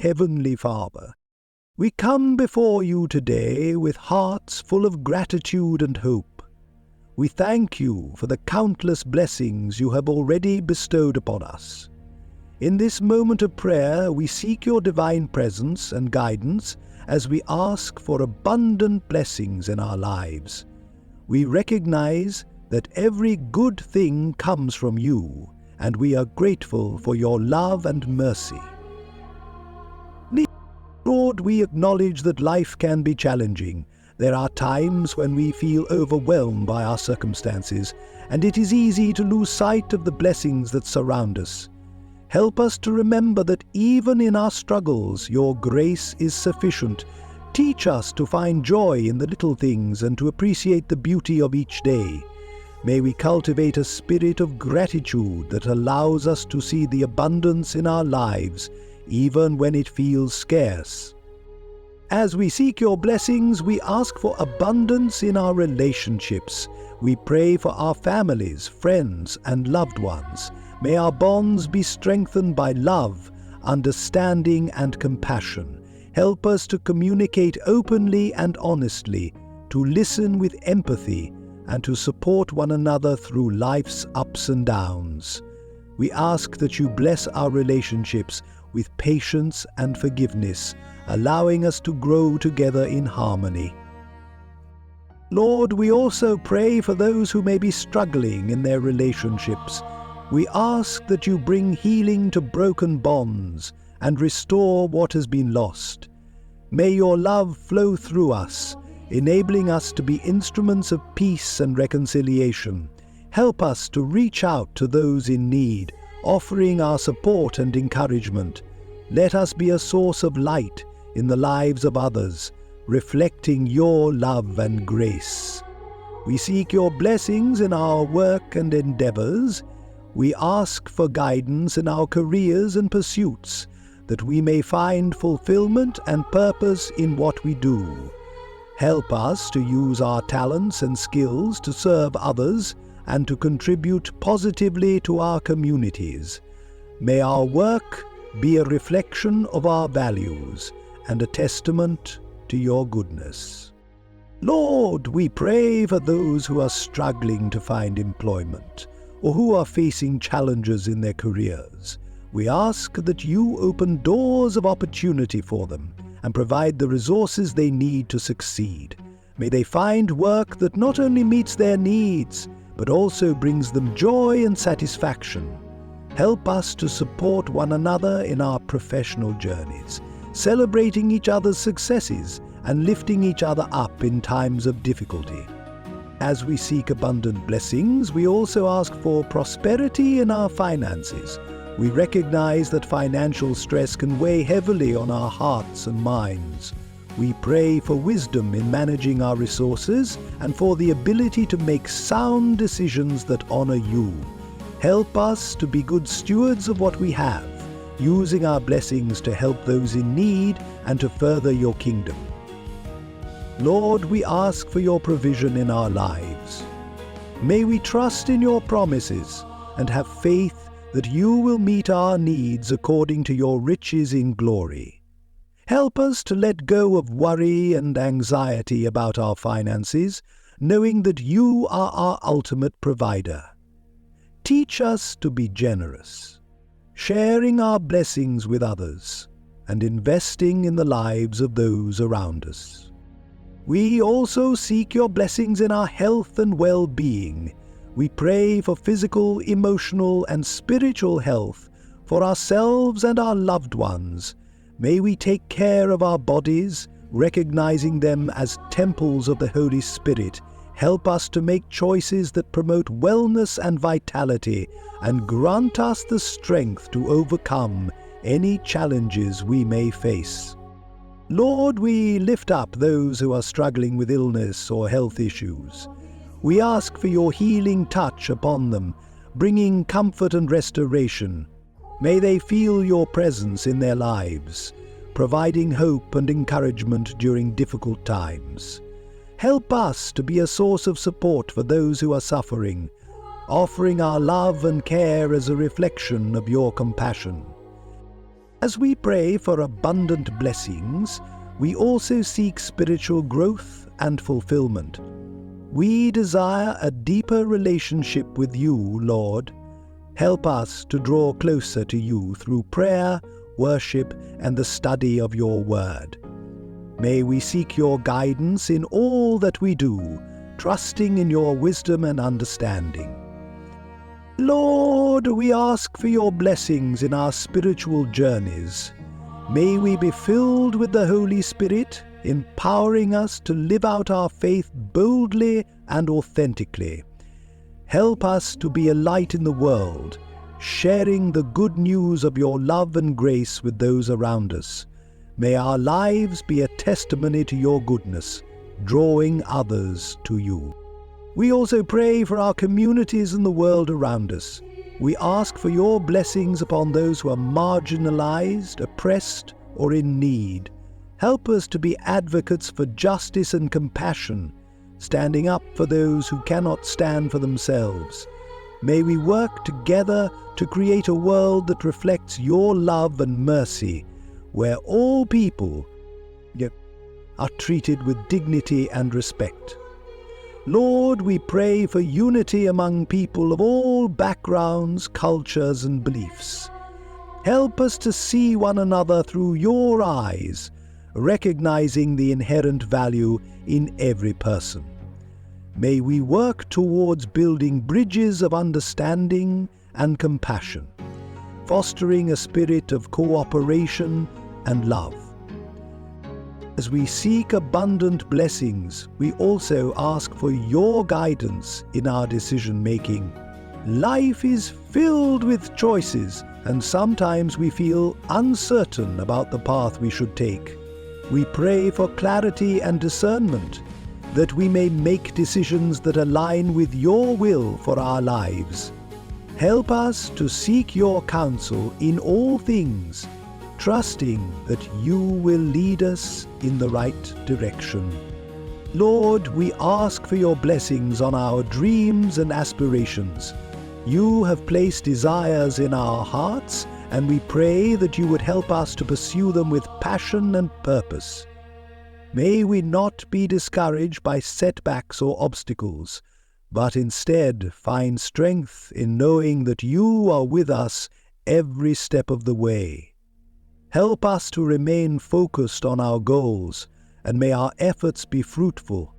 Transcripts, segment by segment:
Heavenly Father, we come before you today with hearts full of gratitude and hope. We thank you for the countless blessings you have already bestowed upon us. In this moment of prayer, we seek your divine presence and guidance as we ask for abundant blessings in our lives. We recognize that every good thing comes from you, and we are grateful for your love and mercy. Lord, we acknowledge that life can be challenging. There are times when we feel overwhelmed by our circumstances, and it is easy to lose sight of the blessings that surround us. Help us to remember that even in our struggles, your grace is sufficient. Teach us to find joy in the little things and to appreciate the beauty of each day. May we cultivate a spirit of gratitude that allows us to see the abundance in our lives, even when it feels scarce. As we seek your blessings, we ask for abundance in our relationships. We pray for our families, friends, and loved ones. May our bonds be strengthened by love, understanding, and compassion. Help us to communicate openly and honestly, to listen with empathy, and to support one another through life's ups and downs. We ask that you bless our relationships with patience and forgiveness, allowing us to grow together in harmony. Lord, we also pray for those who may be struggling in their relationships. We ask that you bring healing to broken bonds and restore what has been lost. May your love flow through us, enabling us to be instruments of peace and reconciliation. Help us to reach out to those in need, offering our support and encouragement. Let us be a source of light in the lives of others, reflecting your love and grace. We seek your blessings in our work and endeavors. We ask for guidance in our careers and pursuits, that we may find fulfillment and purpose in what we do. Help us to use our talents and skills to serve others and to contribute positively to our communities. May our work be a reflection of our values and a testament to your goodness. Lord, we pray for those who are struggling to find employment or who are facing challenges in their careers. We ask that you open doors of opportunity for them and provide the resources they need to succeed. May they find work that not only meets their needs, but also brings them joy and satisfaction. Help us to support one another in our professional journeys, celebrating each other's successes and lifting each other up in times of difficulty. As we seek abundant blessings, we also ask for prosperity in our finances. We recognize that financial stress can weigh heavily on our hearts and minds. We pray for wisdom in managing our resources and for the ability to make sound decisions that honor you. Help us to be good stewards of what we have, using our blessings to help those in need and to further your kingdom. Lord, we ask for your provision in our lives. May we trust in your promises and have faith that you will meet our needs according to your riches in glory. Help us to let go of worry and anxiety about our finances, knowing that you are our ultimate provider. Teach us to be generous, sharing our blessings with others, and investing in the lives of those around us. We also seek your blessings in our health and well-being. We pray for physical, emotional, and spiritual health for ourselves and our loved ones. May we take care of our bodies, recognizing them as temples of the Holy Spirit. Help us to make choices that promote wellness and vitality, and grant us the strength to overcome any challenges we may face. Lord, we lift up those who are struggling with illness or health issues. We ask for your healing touch upon them, bringing comfort and restoration. May they feel your presence in their lives, providing hope and encouragement during difficult times. Help us to be a source of support for those who are suffering, offering our love and care as a reflection of your compassion. As we pray for abundant blessings, we also seek spiritual growth and fulfillment. We desire a deeper relationship with you, Lord. Help us to draw closer to you through prayer, worship, and the study of your word. May we seek your guidance in all that we do, trusting in your wisdom and understanding. Lord, we ask for your blessings in our spiritual journeys. May we be filled with the Holy Spirit, empowering us to live out our faith boldly and authentically. Help us to be a light in the world, sharing the good news of your love and grace with those around us. May our lives be a testimony to your goodness, drawing others to you. We also pray for our communities and the world around us. We ask for your blessings upon those who are marginalized, oppressed, or in need. Help us to be advocates for justice and compassion, standing up for those who cannot stand for themselves. May we work together to create a world that reflects your love and mercy, where all people are treated with dignity and respect. Lord, we pray for unity among people of all backgrounds, cultures, and beliefs. Help us to see one another through your eyes, recognizing the inherent value in every person. May we work towards building bridges of understanding and compassion, fostering a spirit of cooperation and love. As we seek abundant blessings, we also ask for your guidance in our decision-making. Life is filled with choices, and sometimes we feel uncertain about the path we should take. We pray for clarity and discernment, that we may make decisions that align with your will for our lives. Help us to seek your counsel in all things, trusting that you will lead us in the right direction. Lord, we ask for your blessings on our dreams and aspirations. You have placed desires in our hearts, and we pray that you would help us to pursue them with passion and purpose. May we not be discouraged by setbacks or obstacles, but instead find strength in knowing that you are with us every step of the way. Help us to remain focused on our goals, and may our efforts be fruitful.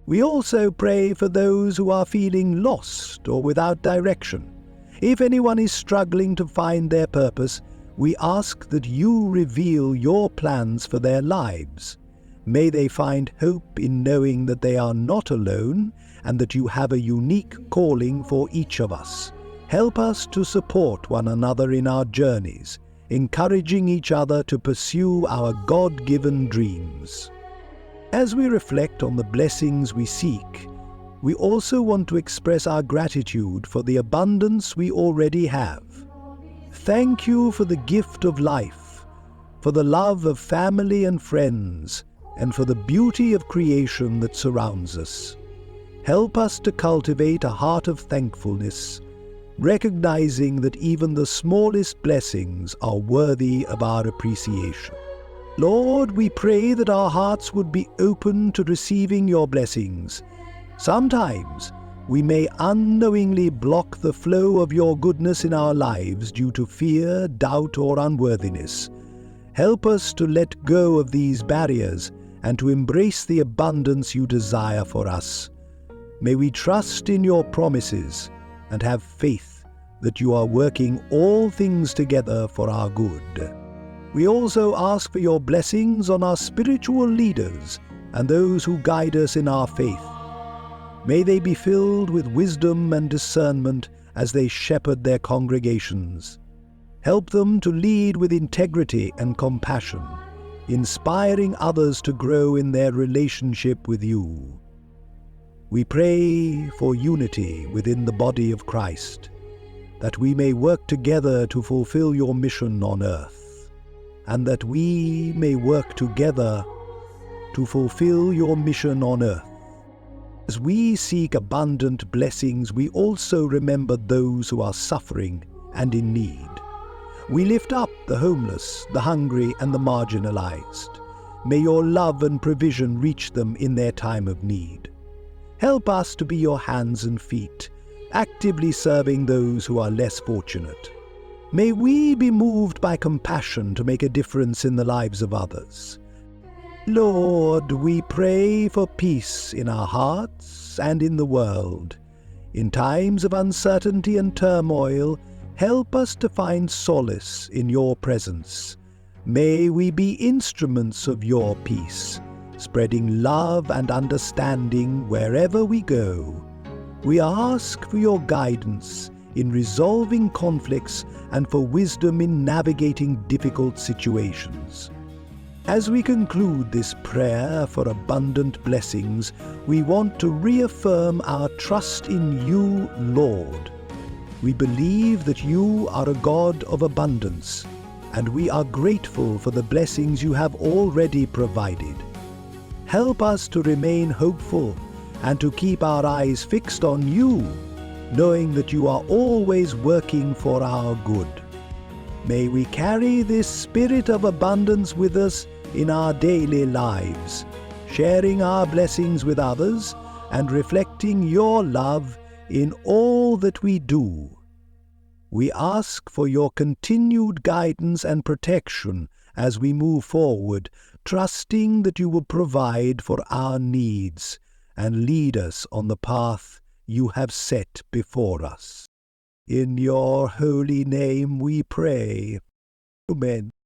We also pray for those who are feeling lost or without direction. If anyone is struggling to find their purpose, we ask that you reveal your plans for their lives. May they find hope in knowing that they are not alone and that you have a unique calling for each of us. Help us to support one another in our journeys, encouraging each other to pursue our God-given dreams. As we reflect on the blessings we seek, we also want to express our gratitude for the abundance we already have. Thank you for the gift of life, for the love of family and friends, and for the beauty of creation that surrounds us. Help us to cultivate a heart of thankfulness, recognizing that even the smallest blessings are worthy of our appreciation. Lord, we pray that our hearts would be open to receiving your blessings. Sometimes we may unknowingly block the flow of your goodness in our lives due to fear, doubt, or unworthiness. Help us to let go of these barriers and to embrace the abundance you desire for us. May we trust in your promises and have faith that you are working all things together for our good. We also ask for your blessings on our spiritual leaders and those who guide us in our faith. May they be filled with wisdom and discernment as they shepherd their congregations. Help them to lead with integrity and compassion, inspiring others to grow in their relationship with you. We pray for unity within the body of Christ, that we may work together to fulfill your mission on earth, and that we may work together to fulfill your mission on earth. As we seek abundant blessings, we also remember those who are suffering and in need. We lift up the homeless, the hungry, and the marginalized. May your love and provision reach them in their time of need. Help us to be your hands and feet, actively serving those who are less fortunate. May we be moved by compassion to make a difference in the lives of others. Lord, we pray for peace in our hearts and in the world. In times of uncertainty and turmoil, help us to find solace in your presence. May we be instruments of your peace, spreading love and understanding wherever we go. We ask for your guidance in resolving conflicts and for wisdom in navigating difficult situations. As we conclude this prayer for abundant blessings, we want to reaffirm our trust in you, Lord. We believe that you are a God of abundance, and we are grateful for the blessings you have already provided. Help us to remain hopeful and to keep our eyes fixed on you, knowing that you are always working for our good. May we carry this spirit of abundance with us in our daily lives, sharing our blessings with others and reflecting your love in all that we do. We ask for your continued guidance and protection as we move forward, trusting that you will provide for our needs and lead us on the path you have set before us. In your holy name we pray. Amen.